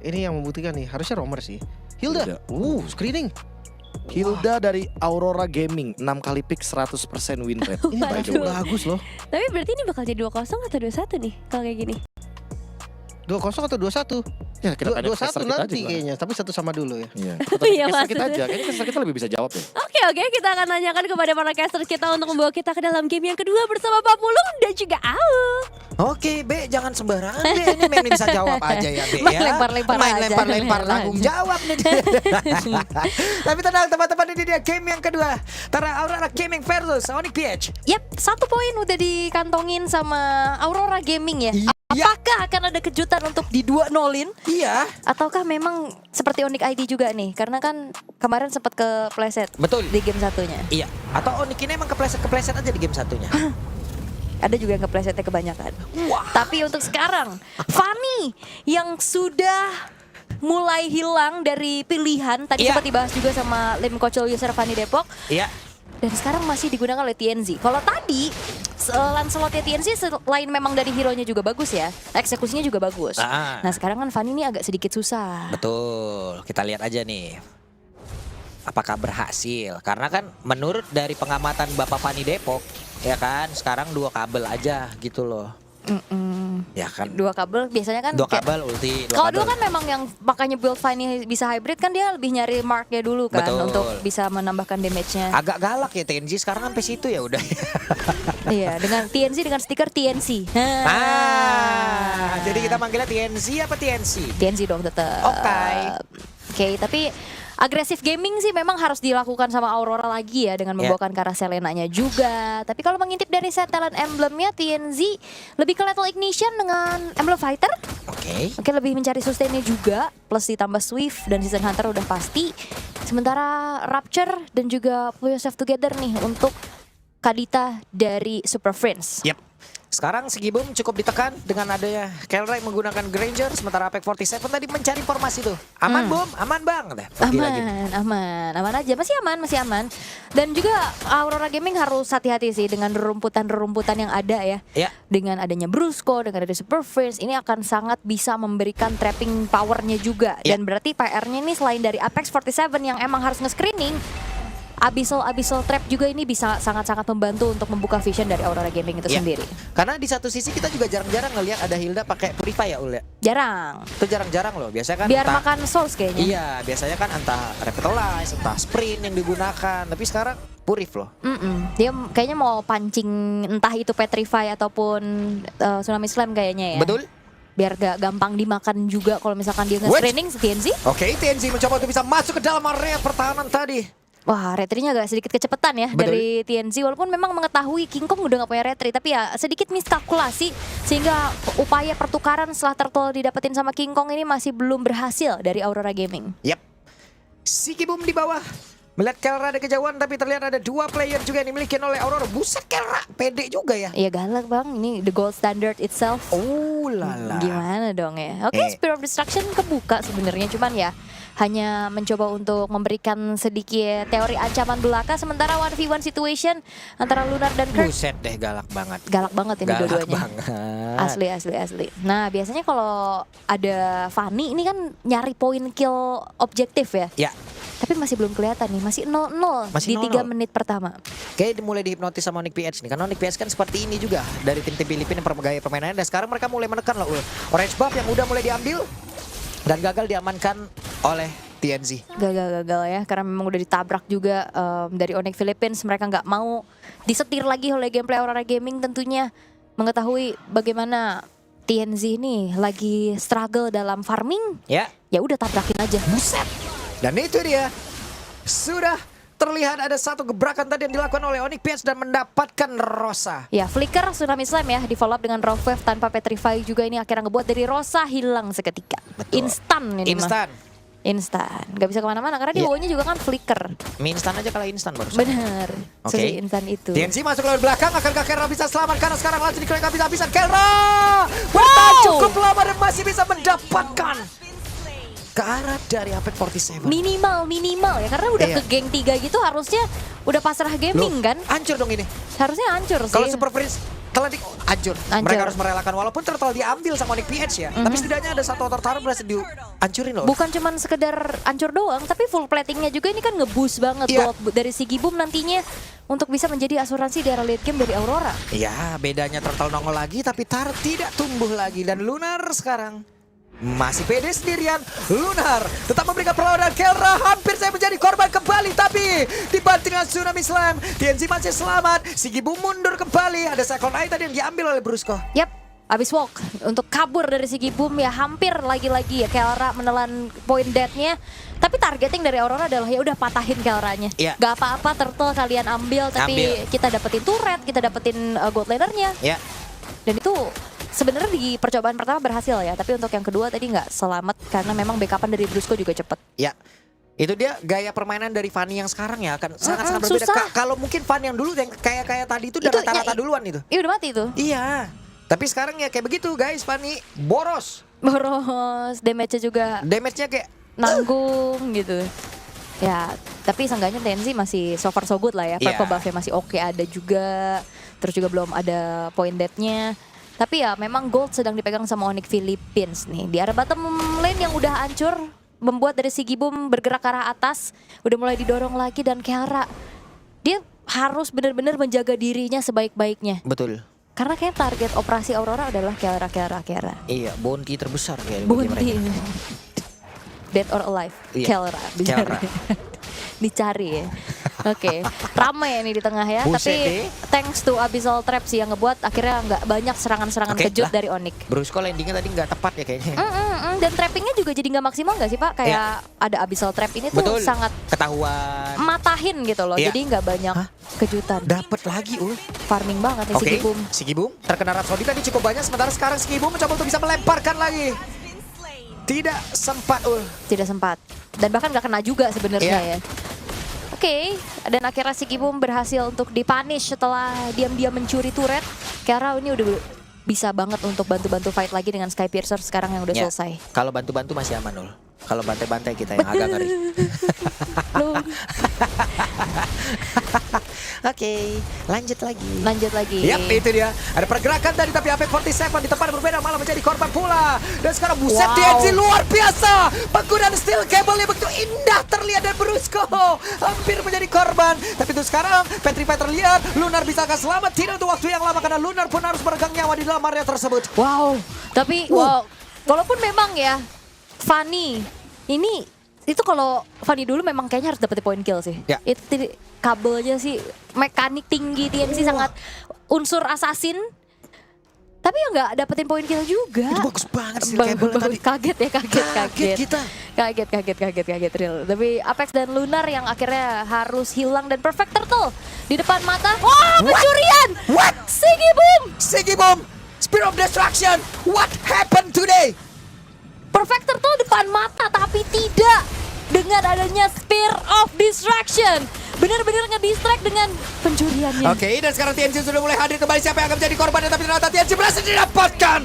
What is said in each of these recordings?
Ini yang membuktikan nih, harusnya Romer sih. Hilda. Screening. Hilda dari Aurora Gaming 6 kali pick 100% win rate. Ini bagus loh. Tapi berarti ini bakal jadi 2-0 atau 2-1 nih kalau kayak gini? 2-0 atau 2-1? Ya, kita tanya 2-1 nanti kayaknya, tapi satu sama dulu ya. Iya. Iya, Kita aja, kayaknya caster kita lebih bisa jawab ya. Oke, kita akan tanyakan kepada para casters kita untuk membawa kita ke dalam game yang kedua bersama Pak Pulung dan juga Aul. Oke, Be, jangan sembarangan deh. Ini main bisa jawab aja ya, Be Main ya. lempar-lempar Main aja, lempar-lempar lempar tanggung aja. jawab nih. Tapi tenang teman-teman, ini dia game yang kedua. Antara Aurora Gaming versus Onyx PH. Yap, 1 poin udah dikantongin sama Aurora Gaming ya. Apakah akan ada kejutan untuk di 2-0-in? Iya. Ataukah memang seperti Onyx ID juga nih? Karena kan kemarin sempat kepleset Betul. di game satunya. Iya. Atau Onyx ini emang kepleset-kepleset aja di game satunya. Ada juga yang keplesetnya kebanyakan. Wah. Tapi untuk sekarang, Fanny yang sudah mulai hilang dari pilihan. Tadi Iya. sempat dibahas juga sama Lim Kocol user Fanny Depok. Iya. Dan sekarang masih digunakan oleh TNZ. Kalau tadi Lancelotnya TNZ selain memang dari hero-nya juga bagus ya, eksekusinya juga bagus. Nah sekarang kan Fanny ini agak sedikit susah. Betul. Kita lihat aja nih. Apakah berhasil? Karena kan menurut dari pengamatan Bapak Fanny Depok, ya kan sekarang 2 kabel aja gitu loh. Ya kan. 2 kabel biasanya kan 2 kabel ulti. kalau dulu kan memang yang makanya build Fanny bisa hybrid kan dia lebih nyari marknya dulu kan. Betul. Untuk bisa menambahkan damage-nya. Agak galak ya TNG sekarang sampai situ ya udah. Iya, dengan TNC dengan stiker TNC. Jadi kita manggilnya TNC apa TNC? TNC dong tetap. Oke, tapi agresif gaming sih memang harus dilakukan sama Aurora lagi ya dengan membawakan Kara Selenanya juga. Tapi kalau mengintip dari set talent emblemnya TNZ lebih ke Lethal Ignition dengan Emblem Fighter. Oke, lebih mencari sustainnya juga plus ditambah Swift dan Season Hunter udah pasti. Sementara Rapture dan juga Pull Yourself Together nih untuk Kadita dari Super Friends. Yep. Sekarang Sigibum cukup ditekan dengan adanya Kelra yang menggunakan Granger, sementara Apex 47 tadi mencari formasi tuh. Aman Bum, aman Bang. Aman aja, masih aman. Dan juga Aurora Gaming harus hati-hati sih dengan rerumputan yang ada ya. Dengan adanya Brusco, dengan ada Super Friends, ini akan sangat bisa memberikan trapping powernya juga. Dan berarti PR-nya ini selain dari Apex 47 yang emang harus nge-screening, Abyssal Trap juga ini bisa sangat-sangat membantu untuk membuka vision dari Aurora Gaming itu sendiri. Karena di satu sisi kita juga jarang-jarang ngelihat ada Hilda pakai Purify ya Ul ya. Jarang. Itu jarang-jarang loh. Biasanya kan biar makan souls kayaknya. Iya, biasanya kan entah Revitalize, entah Sprint yang digunakan. Tapi sekarang Purif loh. Dia kayaknya mau pancing entah itu Petrify ataupun Tsunami Slam kayaknya ya. Betul. Biar gak gampang dimakan juga kalau misalkan dia nge-screening TNZ. Oke, TNZ mencoba untuk bisa masuk ke dalam area pertahanan tadi. Wah, retrinya agak sedikit kecepatan ya dari TNZ. Walaupun memang mengetahui King Kong udah gak punya retri, tapi ya sedikit miskalkulasi sehingga upaya pertukaran setelah turtle didapetin sama King Kong ini masih belum berhasil dari Aurora Gaming. Yap. Sigibum di bawah. Melihat Kelra ada kejauhan, tapi terlihat ada 2 player juga yang dimiliki oleh Aurora. Buset Kelra, pede juga ya. Iya galak bang, ini the gold standard itself. Oh lala. Gimana dong ya? Oke, Spear of Destruction kebuka sebenarnya, cuman ya hanya mencoba untuk memberikan sedikit teori ancaman belaka. Sementara 1v1 situation antara Lunar dan Kirk. Buset deh, galak banget. Galak banget ini dua-duanya. Banget. Asli. Nah biasanya kalau ada Fanny ini kan nyari poin kill objektif ya. Ya. Tapi masih belum kelihatan nih, masih 0-0 di 3 menit pertama. Kayak mulai dihipnotis sama Onyx PH nih. Karena Onyx PH kan seperti ini juga dari tim-tim Filipina yang gaya permainannya. Dan sekarang mereka mulai menekan loh. Orange buff yang udah mulai diambil dan gagal diamankan oleh TNZ. Gagal ya, karena memang udah ditabrak juga dari Onyx Philippines. Mereka nggak mau disetir lagi oleh gameplay Aurora Gaming tentunya. Mengetahui bagaimana TNZ ini lagi struggle dalam farming. Ya udah tabrakin aja. Buset. Dan itu dia. Sudah terlihat ada satu gebrakan tadi yang dilakukan oleh Onyx PH dan mendapatkan Rosa. Ya, flicker Tsunami Slam ya, di follow up dengan Rough Wave tanpa Petrify juga ini akhirnya ngebuat dari Rosa hilang seketika. Betul. Instan. Gak bisa kemana-mana karena dia bawanya juga kan flicker. Mie instan aja kalau instan barusan. Bener. Oke. Instan itu. TNZ masuk lewat belakang, akankah Kelra bisa selamat? Karena sekarang langsung diklaim habis-habisan. Kelra bertahan cukup lama dan masih bisa mendapatkan ke arah dari Apex 47. Minimal ya, karena udah ke geng 3 gitu harusnya udah pasrah gaming kan. Hancur dong ini. Harusnya hancur sih. Kalau Super Prince telah hancur. Mereka harus merelakan walaupun turtle diambil sama Onyx PH ya. Tapi setidaknya ada satu outer tower berhasil dihancurin loh. Bukan cuman sekedar hancur doang, tapi full platingnya juga ini kan nge-boost banget gold dari Sigi Boom nantinya untuk bisa menjadi asuransi di era late game dari Aurora. Iya, bedanya turtle nongol lagi tapi Tar tidak tumbuh lagi dan Lunar sekarang masih pede sendirian. Lunar tetap memberikan perlawanan. Kelra hampir saya menjadi korban kembali, tapi dibanting dengan Tsunami Slam. TNC masih selamat. Sigi Boom mundur kembali. Ada Cyclone Eye tadi yang diambil oleh Brusco. Yap, abis walk untuk kabur dari Sigi Boom ya, hampir lagi-lagi ya Kelra menelan point death-nya. Tapi targeting dari Aurora adalah ya udah patahin Kelranya. Iya. Gak apa-apa turtle kalian ambil, tapi kita dapetin turret, kita dapetin gold laner-nya. Ya. Dan itu sebenarnya di percobaan pertama berhasil ya, tapi untuk yang kedua tadi nggak selamat karena memang backupan dari Brusco juga cepet. Ya. Itu dia gaya permainan dari Fanny yang sekarang ya akan sangat-sangat berbeda. susah. Kalau mungkin Fanny yang dulu yang kayak tadi itu udah Itu, rata-rata duluan itu. Iya udah mati itu. Iya. Tapi sekarang ya kayak begitu guys, Fanny boros. Boros, damage-nya juga Damage-nya kayak nanggung gitu. Ya, tapi seenggaknya TNC masih so far so good lah ya. Purple buff-nya masih oke ada juga. Terus juga belum ada point death-nya. Tapi ya memang gold sedang dipegang sama Onyx Philippines nih. Di area bottom lane yang udah hancur, membuat dari Sigi Boom bergerak ke arah atas. Udah mulai didorong lagi dan Kiara, dia harus benar-benar menjaga dirinya sebaik-baiknya. betul. Karena kayak target operasi Aurora adalah Kiara. Iya, bounty terbesar kayak Bounty. Dead or alive, Iya. Kiara. Kiara. Dicari ya. Oke, ramai ini di tengah ya. Buset Tapi deh. thanks to Abyssal Trap sih yang ngebuat akhirnya nggak banyak serangan-serangan Oke, kejut lah. dari Onyx. Brusco landingnya tadi nggak tepat ya kayaknya. Dan trappingnya juga jadi nggak maksimal nggak sih Pak? Kayak ada Abyssal Trap ini tuh Betul. sangat Ketahuan. matahin gitu loh. Iya. Jadi nggak banyak kejutan. Dapat lagi Farming banget nih Sigi Boom. Sigi Boom terkena Rhapsody tadi cukup banyak, sementara sekarang Sigi Boom mencoba untuk bisa melemparkan lagi. Tidak sempat Tidak sempat. Dan bahkan nggak kena juga sebenarnya ya. Oke, dan akhirnya Sigi Boom berhasil untuk dipunish setelah diam-diam mencuri turret. Karena ini udah bisa banget untuk bantu-bantu fight lagi dengan Sky Piercer sekarang yang udah Ya. selesai. Kalau bantu-bantu masih aman Ul. Kalau bantai-bantai kita yang agak ngeri. Loh, Oke, lanjut lagi. lanjut lagi. Yap, itu dia. Ada pergerakan tadi tapi Apex 47 di tempat berbeda malah menjadi korban pula. Dan sekarang buset Wow. TNC luar biasa. Penggunaan steel cable-nya begitu indah terlihat dan Brusco hampir menjadi korban. Tapi itu sekarang Petrify terlihat. Lunar bisa akan selamat tidak untuk waktu yang lama karena Lunar pun harus meregang nyawa di dalam area tersebut. Wow, tapi walaupun memang ya Fanny ini itu kalau Fanny dulu memang kayaknya harus dapetin point kill sih. Ya. Itu kabelnya sih mekanik tinggi TNC sangat unsur assassin. Tapi ya nggak dapetin point kill juga. Itu bagus banget steel cable tadi. Kaget ya, kaget. kita. Kaget real. Tapi Apex dan Lunar yang akhirnya harus hilang dan Perfect Turtle di depan mata. Wah, pencurian! What? Sigi Boom! Sigi Boom, Spear of Destruction. What happened today? Perfect Turtle depan mata tapi tidak dengan adanya Spear of Distraction. Benar-benar ngedistract dengan pencuriannya. Oke, dan sekarang TNC sudah mulai hadir kembali. Siapa yang akan menjadi korban? Tapi ternyata TNC berhasil didapatkan.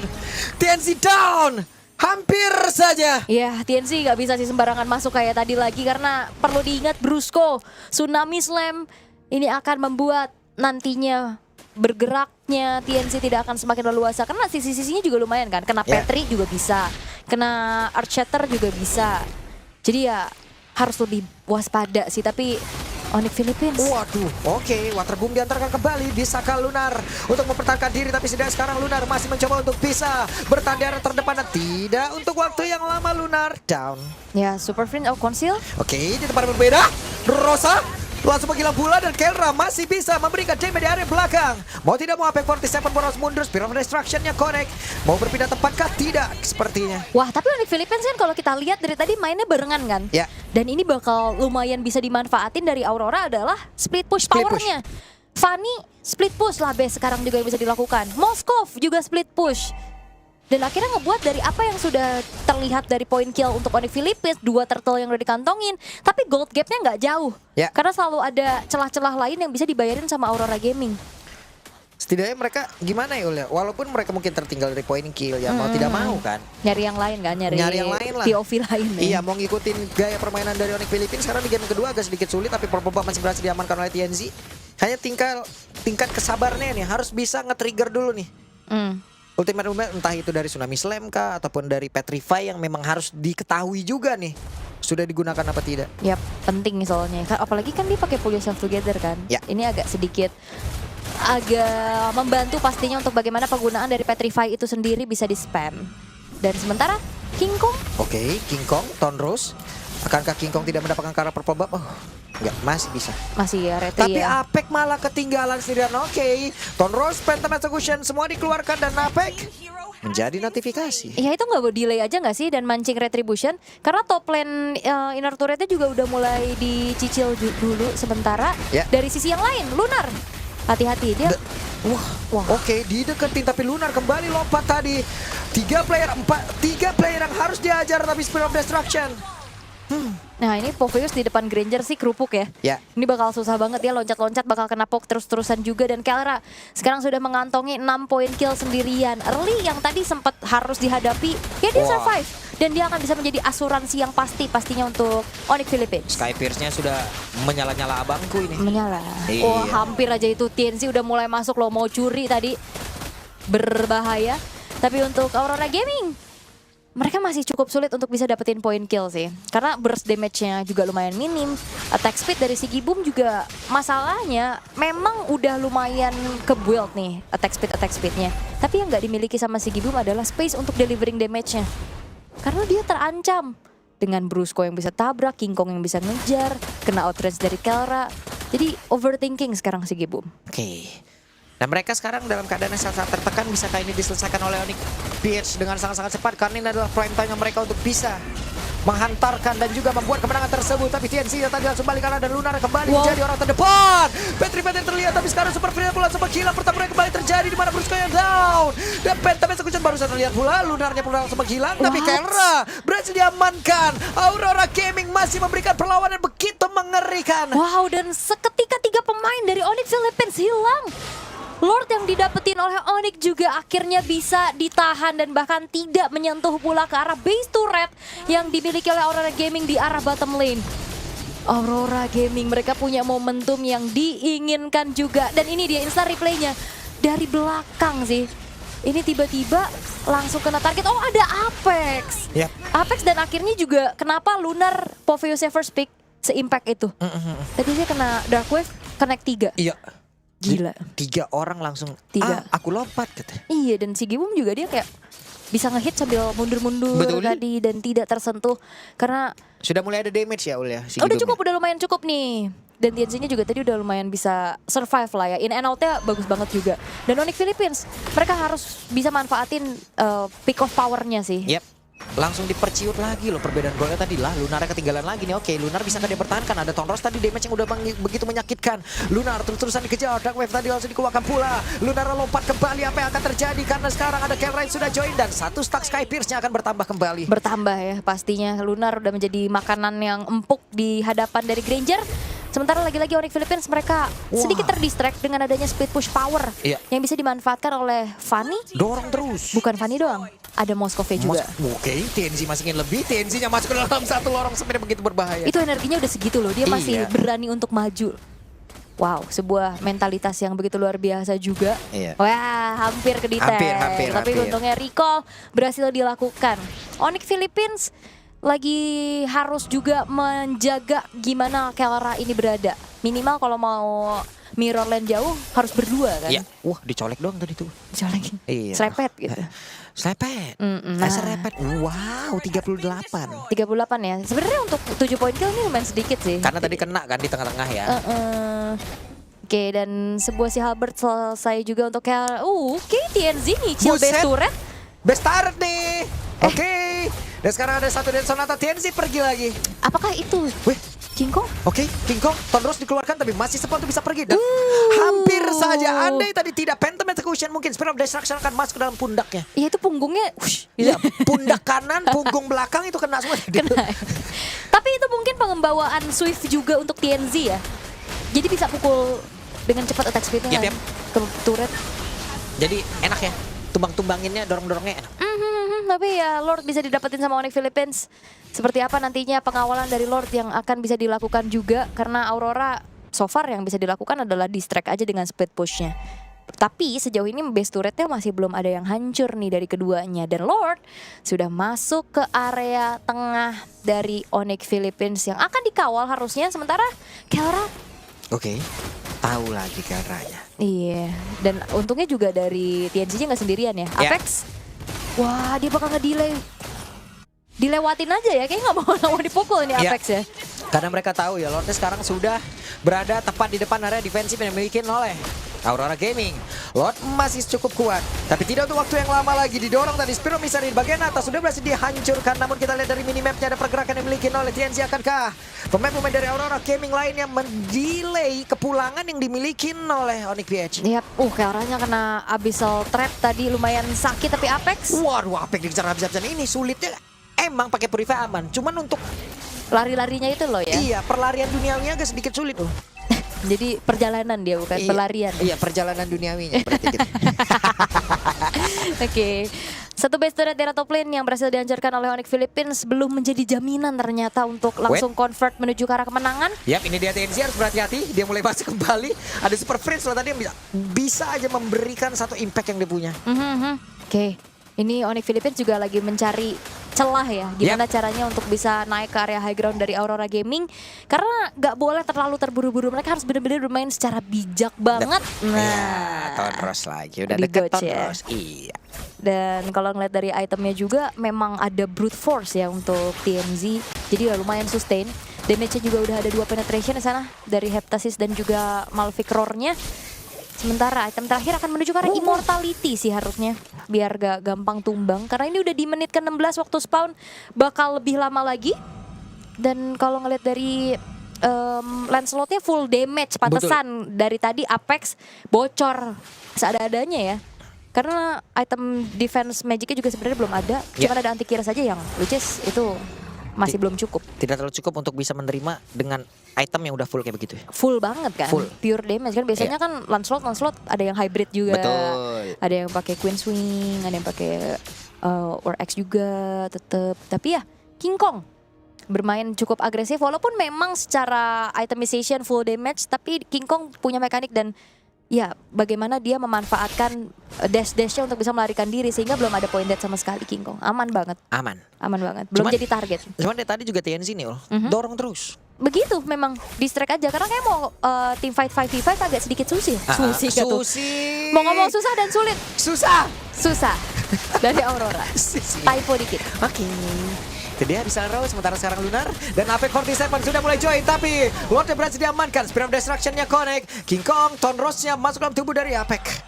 TNC down. Hampir saja. Ya, TNC nggak bisa sih sembarangan masuk kayak tadi lagi karena perlu diingat Brusco, Tsunami Slam ini akan membuat nantinya bergeraknya TNC tidak akan semakin leluasa karena sisi-sisinya juga lumayan kan. Kena Petri juga bisa, kena Archater juga bisa. Jadi ya harus lebih waspada sih, tapi Onyx Philippines. Waduh, oke, Water Boom diantarkan kembali di Saka Lunar untuk mempertahankan diri, tapi setidaknya sekarang Lunar masih mencoba untuk bisa bertahan di area terdepan dan tidak untuk waktu yang lama. Lunar down. Ya, Super Friend of Conceal. Oke, di tempat yang berbeda, Rosa langsung menghilang pula dan Kelra masih bisa memberikan damage di area belakang. Mau tidak mau Apex 47 boros mundur, Spear of Destruction-nya connect. Mau berpindah tempatkah? Tidak sepertinya. Wah, tapi Onyx Philippines kan kalau kita lihat dari tadi mainnya barengan kan. Ya. Dan ini bakal lumayan bisa dimanfaatin dari Aurora adalah split push Split powernya. Fanny split push lah base sekarang juga yang bisa dilakukan. Moskov juga split push. Dan akhirnya ngebuat dari apa yang sudah terlihat dari point kill untuk Onyx Philippines, 2 turtle yang udah dikantongin, tapi gold gapnya nggak jauh. Ya. Karena selalu ada celah-celah lain yang bisa dibayarin sama Aurora Gaming. Setidaknya mereka gimana ya Ul ya? Walaupun mereka mungkin tertinggal dari point kill ya, mau tidak mau kan. Nyari yang lain kan, nyari Nyari yang lain lah. POV lain ya. Iya, mau ngikutin gaya permainan dari Onyx Philippines. Sekarang di game kedua agak sedikit sulit, tapi Purple Buff masih berhasil diamankan oleh TNC. Hanya tingkat kesabarannya nih harus bisa nge-trigger dulu nih. Ultimate movement entah itu dari Tsunami Slam kah ataupun dari Petrify yang memang harus diketahui juga nih sudah digunakan apa tidak. Yap, penting soalnya. Apalagi kan dia pakai Pull Yourself Together kan. Ya. Ini agak membantu pastinya untuk bagaimana penggunaan dari Petrify itu sendiri bisa di-spam. Dan sementara King Kong. Oke, King Kong, Tonrose. Akankah King Kong tidak mendapatkan karakter purple buff? Oh, enggak, masih bisa. Masih ya, retri Tapi ya. Apek malah ketinggalan sendirian. Oke, Tonrose, Phantom Execution semua dikeluarkan dan Apek menjadi notifikasi. Ya itu nggak delay aja nggak sih dan mancing Retribution karena top lane inner turretnya juga udah mulai dicicil dulu sementara. Ya. Dari sisi yang lain Lunar hati-hati dia. Wah. Oke, dideketin tapi Lunar kembali lompat tadi. 3 player yang harus diajar tapi Spear of Destruction. Nah ini Popheus di depan Granger sih kerupuk ya. Ya. Ini bakal susah banget dia loncat-loncat bakal kena poke terus-terusan juga. Dan Kelra sekarang sudah mengantongi 6 poin kill sendirian. Early yang tadi sempat harus dihadapi ya dia survive. Dan dia akan bisa menjadi asuransi yang pastinya untuk Onyx Philippines. Sky Pierce-nya sudah menyala-nyala abangku ini. Menyala. Iya. Oh hampir aja itu TNC udah mulai masuk loh mau curi tadi. Berbahaya. Tapi untuk Aurora Gaming mereka masih cukup sulit untuk bisa dapetin poin kill sih. Karena burst damage-nya juga lumayan minim. Attack speed dari Sigi Boom juga masalahnya memang udah lumayan ke-build nih attack speed-nya. Tapi yang nggak dimiliki sama Sigi Boom adalah space untuk delivering damage-nya. Karena dia terancam dengan Brusco yang bisa tabrak, King Kong yang bisa ngejar, kena outrange dari Kelra. Jadi overthinking sekarang Sigi Boom. Oke. Dan mereka sekarang dalam keadaan yang sangat tertekan. Bisakah ini diselesaikan oleh Onyx Philippines dengan sangat-sangat cepat? Karena ini adalah prime time mereka untuk bisa menghantarkan dan juga membuat kemenangan tersebut. Tapi TNC tadi langsung balik kanan dan Lunar kembali menjadi orang terdepan. Petri terlihat tapi sekarang super free pula sama gila. Pertempuran kembali terjadi di mana Brusco yang down. Dan Phantom Execution baru saja terlihat pula. Lunarnya pula langsung menghilang. Tapi Kelra berhasil diamankan. Aurora Gaming masih memberikan perlawanan begitu mengerikan. Wow, dan seketika 3 pemain dari Onyx Philippines hilang. Lord yang didapetin oleh Onyx juga akhirnya bisa ditahan dan bahkan tidak menyentuh pula ke arah base turret yang dimiliki oleh Aurora Gaming di arah bottom lane. Aurora Gaming mereka punya momentum yang diinginkan juga dan ini dia instant replaynya dari belakang sih. Ini tiba-tiba langsung kena target. Oh ada Apex. Yep. Apex dan akhirnya juga kenapa Lunar Popheus first pick se-impact itu. Tadi dia kena Dark Wave connect 3. Iya. Gila. 3 orang langsung. 3. Aku lompat katanya. Iya dan si Gibum juga dia kayak bisa ngehit sambil mundur-mundur tadi dan tidak tersentuh karena Sudah mulai ada damage ya Ul ya? Si udah Gibum cukup, udah lumayan cukup nih. Dan TNC-nya juga tadi udah lumayan bisa survive lah ya. In and out-nya bagus banget juga. Dan Onyx Philippines mereka harus bisa manfaatin peak of power-nya sih. Yep. Langsung diperciut lagi loh perbedaan golnya tadi lah. Lunarnya ketinggalan lagi nih. Oke, Lunar bisa nggak dia pertahankan? Ada Tonrose tadi damage yang udah begitu menyakitkan. Lunar terus-terusan dikejar. Dark Wave tadi langsung dikeluarkan pula. Lunar lompat kembali. Apa yang akan terjadi? Karena sekarang ada Kelra yang sudah join dan 1 stack Sky Pierce-nya akan bertambah kembali. Bertambah ya pastinya. Lunar udah menjadi makanan yang empuk di hadapan dari Granger. Sementara lagi-lagi Onyx Philippines mereka sedikit terdistract dengan adanya speed push power yang bisa dimanfaatkan oleh Fanny. Dorong terus. Bukan Fanny doang, ada Moskove juga. Oke, TNC masih ingin lebih. TNC-nya masuk ke dalam satu lorong sebenarnya begitu berbahaya. Itu energinya udah segitu loh, dia masih berani untuk maju. Wow, sebuah mentalitas yang begitu luar biasa juga. Iya. Wah, hampir ke detail. Tapi untungnya recall berhasil dilakukan. Onyx Philippines lagi harus juga menjaga gimana Kelra ini berada. Minimal kalau mau mirror lane jauh harus berdua kan. Iya. Wah, dicolek doang tadi tuh. Dicolek. Iya. Serepet gitu. Serepet. Nah. Serepet. Wow, 38. 38 ya. Sebenarnya untuk 7 poin kill ini lumayan sedikit sih. Karena tadi kena kan di tengah-tengah ya. Oke, dan sebuah si Halbert selesai juga untuk Kelra. Oke, TNZ nyicil base turret. Best turret nih. Oke. Dan sekarang ada satu dan Sonata TNC pergi lagi. Apakah itu Wih, King Kong? Oke, King Kong Tonrose dikeluarkan tapi masih sempat untuk bisa pergi. Dan hampir saja andai tadi tidak Phantom Execution mungkin Spear of Destruction akan masuk ke dalam pundaknya. Iya itu punggungnya. Iya, pundak kanan, punggung belakang itu kena semua. Kena. Tapi itu mungkin pengembawaan Swift juga untuk TNZ ya. Jadi bisa pukul dengan cepat attack speednya kan ke turret. Jadi enak ya, tumbang-tumbanginnya, dorong-dorongnya enak. Tapi ya Lord bisa didapetin sama Onyx Philippines. Seperti apa nantinya pengawalan dari Lord yang akan bisa dilakukan juga. Karena Aurora so far yang bisa dilakukan adalah distract aja dengan split pushnya. Tapi sejauh ini base turretnya masih belum ada yang hancur nih dari keduanya. Dan Lord sudah masuk ke area tengah dari Onyx Philippines yang akan dikawal harusnya. Sementara Kelra Oke, tahu lagi caranya. iya, dan untungnya juga dari TNC-nya nggak sendirian ya. Ya. Apex, wah dia bakal nge-delay. Dilewatin aja ya, kayaknya nggak mau dipukul nih Ya. Apex ya. Karena mereka tahu ya Lordnya sekarang sudah berada tepat di depan area defensif yang dimiliki oleh Aurora Gaming. Lord masih cukup kuat, tapi tidak untuk waktu yang lama lagi. Didorong tadi Spiro Misari di bagian atas sudah berhasil dihancurkan. Namun kita lihat dari minimapnya ada pergerakan yang dimiliki oleh TNC. Akankah pemain-pemain dari Aurora Gaming lainnya mendelay kepulangan yang dimiliki oleh Onyx PH? Yap, Kelranya kena Abyssal Trap tadi lumayan sakit, tapi Apex Waduh, Apex dikejar habis-habisan ini sulitnya. Emang pakai Purify aman, cuman untuk lari-larinya itu loh ya. iya perlarian duniawinya agak sedikit sulit loh. Jadi perjalanan dia bukan pelarian. Iya, perjalanan duniawinya berarti gitu. Oke. Satu base turret daerah top lane yang berhasil dihancurkan oleh Onyx Philippines belum menjadi jaminan ternyata untuk langsung convert menuju ke arah kemenangan. Yap, ini dia TNC harus berhati-hati. Dia mulai masuk kembali. Ada Super Friends loh tadi yang bisa aja memberikan satu impact yang dia punya. Oke. Ini Onyx Philippines juga lagi mencari celah ya, gimana caranya untuk bisa naik ke area high ground dari Aurora Gaming, karena nggak boleh terlalu terburu-buru, mereka harus benar-benar bermain secara bijak banget. Nah, Tonros lagi udah Di deket dodge ya. Tonros. Iya. Dan kalau ngeliat dari itemnya juga memang ada brute force ya untuk TNZ, jadi ya lumayan sustain. Damage-nya juga udah ada 2 penetration di sana dari Heptasis dan juga Malphite Roar-nya. Sementara item terakhir akan menuju ke arah Immortality sih harusnya, biar gak gampang tumbang. Karena ini udah di menit ke-16 waktu spawn, bakal lebih lama lagi. Dan kalau ngeliat dari Lancelotnya full damage, pantesan dari tadi Apex bocor seada-adanya ya. Karena item defense magicnya juga sebenarnya belum ada, cuma ada anti-kira saja yang which is itu masih belum cukup. Tidak terlalu cukup untuk bisa menerima dengan item yang udah full kayak begitu ya. Full banget kan, Full. pure damage kan biasanya kan Lancelot ada yang hybrid juga, Betul. ada yang pakai Queen Swing, ada yang pakai War X juga tetep. Tapi ya King Kong bermain cukup agresif walaupun memang secara itemization full damage, tapi King Kong punya mekanik dan ya bagaimana dia memanfaatkan dash-dashnya untuk bisa melarikan diri sehingga belum ada point dead sama sekali King Kong. Aman banget. Aman. Aman banget. Belum Cuman- jadi target. Cuman dari tadi juga TNC nih, dorong terus. Begitu memang distract aja karena kayak mau team fight 5v5 agak sedikit susah. Susi. Mau ngomong susah dan sulit. Susah. Susah. Dari Aurora. Typo dikit. Oke. Itu dia bisa Rose, sementara sekarang Lunar dan Apex 47 sudah mulai join, tapi Lordnya berhasil diamankan. Spirit of Destruction-nya connect, King Kong, Tonrosnya masuk dalam tubuh dari Apex.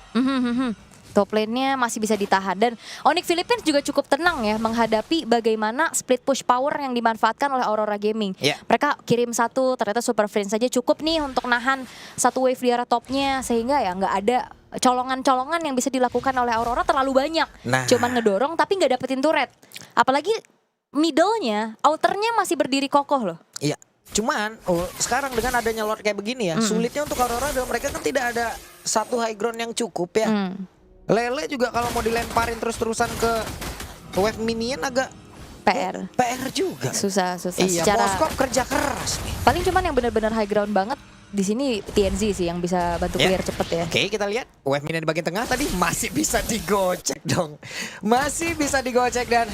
Top lane-nya masih bisa ditahan dan Onyx Philippines juga cukup tenang ya menghadapi bagaimana split push power yang dimanfaatkan oleh Aurora Gaming. Yeah. Mereka kirim satu, ternyata Super Friends saja cukup nih untuk nahan satu wave di arah topnya sehingga ya nggak ada colongan-colongan yang bisa dilakukan oleh Aurora terlalu banyak. Nah. Cuman ngedorong tapi nggak dapetin turret. Apalagi middle-nya, outer-nya masih berdiri kokoh loh. Iya. Cuman sekarang dengan adanya Lord kayak begini ya, sulitnya untuk Aurora adalah mereka kan tidak ada satu high ground yang cukup ya. Lele juga kalau mau dilemparin terus-terusan ke wave minion agak PR. PR juga. Susah. Iya, Secara Moskop kerja keras nih. paling cuman yang benar-benar high ground banget di sini TNZ sih yang bisa bantu Ya. clear cepet ya. Oke, kita lihat wave minion di bagian tengah tadi masih bisa digocek dong. Masih bisa digocek dan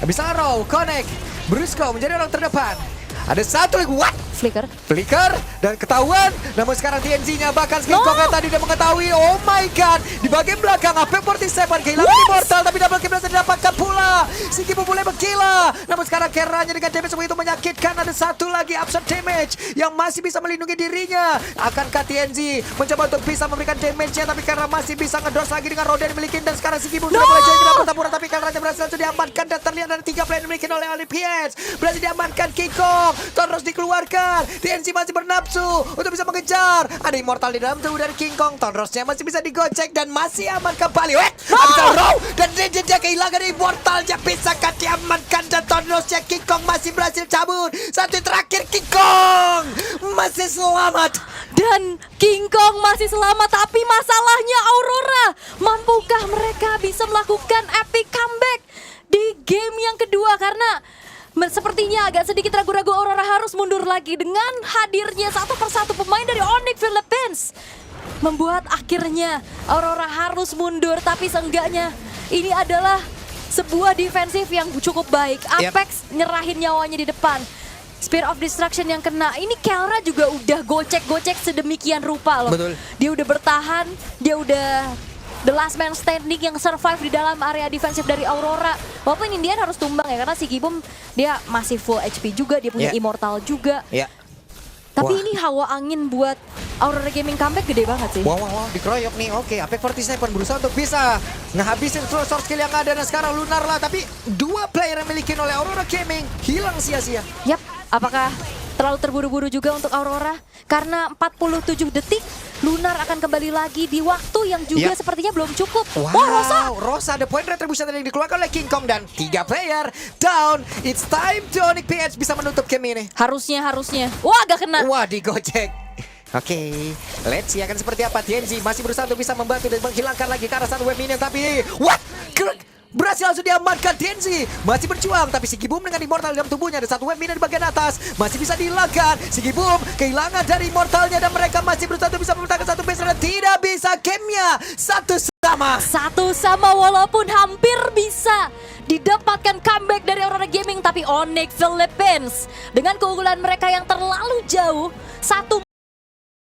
bisa row, connect. Brusco menjadi orang terdepan. Ada satu lagi, what? Flicker dan ketahuan. Namun sekarang TNC-nya bahkan King Kong yang tadi dia mengetahui. Oh my god. Di bagian belakang Apex 47 kehilangan Immortal tapi double kill berhasil didapatkan pula. Siki mulai bergila. Namun sekarang Keranya dengan damage begitu menyakitkan. Ada satu lagi absorb damage yang masih bisa melindungi dirinya. Akankah TNC mencoba untuk bisa memberikan damage-nya tapi karena masih bisa ngedorse lagi dengan roda yang dimiliki dan sekarang Siki sudah mulai jadi kena pertempuran tapi Keranya berhasil diamankan dan terlihat ada 3 player yang dimiliki oleh Olympians. Berhasil diamankan King Kong. Tonros dikeluarkan. TNC masih bernapsu untuk bisa mengejar. Ada Immortal di dalam tubuh dari King Kong. Tonrosnya masih bisa digocek dan masih aman kembali. Bisa row dan dia kehilangan Immortalnya. Bisakah diamankan dan Tonrosnya King Kong masih berhasil cabut. Satu terakhir King Kong masih selamat. Dan King Kong masih selamat tapi masalahnya Aurora. Mampukah mereka bisa melakukan epic comeback di game yang kedua karena Sepertinya agak sedikit ragu-ragu Aurora harus mundur lagi dengan hadirnya satu persatu pemain dari Onyx Philippines. Membuat akhirnya Aurora harus mundur, tapi seenggaknya ini adalah sebuah defensif yang cukup baik. Apex nyerahin nyawanya di depan. Spear of Destruction yang kena. Ini Kelra juga udah gocek-gocek sedemikian rupa loh. Betul. Dia udah bertahan, dia udah the last man standing yang survive di dalam area defensif dari Aurora. Walaupun Indian harus tumbang ya, karena si Gibum dia masih full HP juga, dia punya Immortal juga. Tapi ini hawa angin buat Aurora Gaming comeback gede banget sih. Wow, dikeroyok nih. Oke, Apex 47 berusaha untuk bisa ngehabisin full source skill yang ada dan sekarang Lunar lah. Tapi dua player yang miliki oleh Aurora Gaming hilang sia-sia. Yap, apakah terlalu terburu-buru juga untuk Aurora? Karena 47 detik Lunar akan kembali lagi di waktu yang juga sepertinya belum cukup. Wow, Rosa ada point retribution yang dikeluarkan oleh King Kong dan 3 player down. It's time to Onyx PH bisa menutup game ini. Harusnya. Wah, agak kena. Wah, digocek. Oke, let's see akan seperti apa. TNG masih berusaha untuk bisa membantu dan menghilangkan lagi ke arah satu web minion, tapi what? Berhasil langsung diamankan TNG. Masih berjuang, tapi si Gibum dengan immortal dalam tubuhnya. Ada satu web minion di bagian atas, masih bisa dihilangkan. Si Gibum kehilangan dari immortalnya dan mereka masih berusaha untuk bisa memecahkan satu base dan tidak bisa. Gamenya satu sama walaupun hampir bisa didapatkan comeback dari Aurora Gaming, tapi Onyx Philippines dengan keunggulan mereka yang terlalu jauh, satu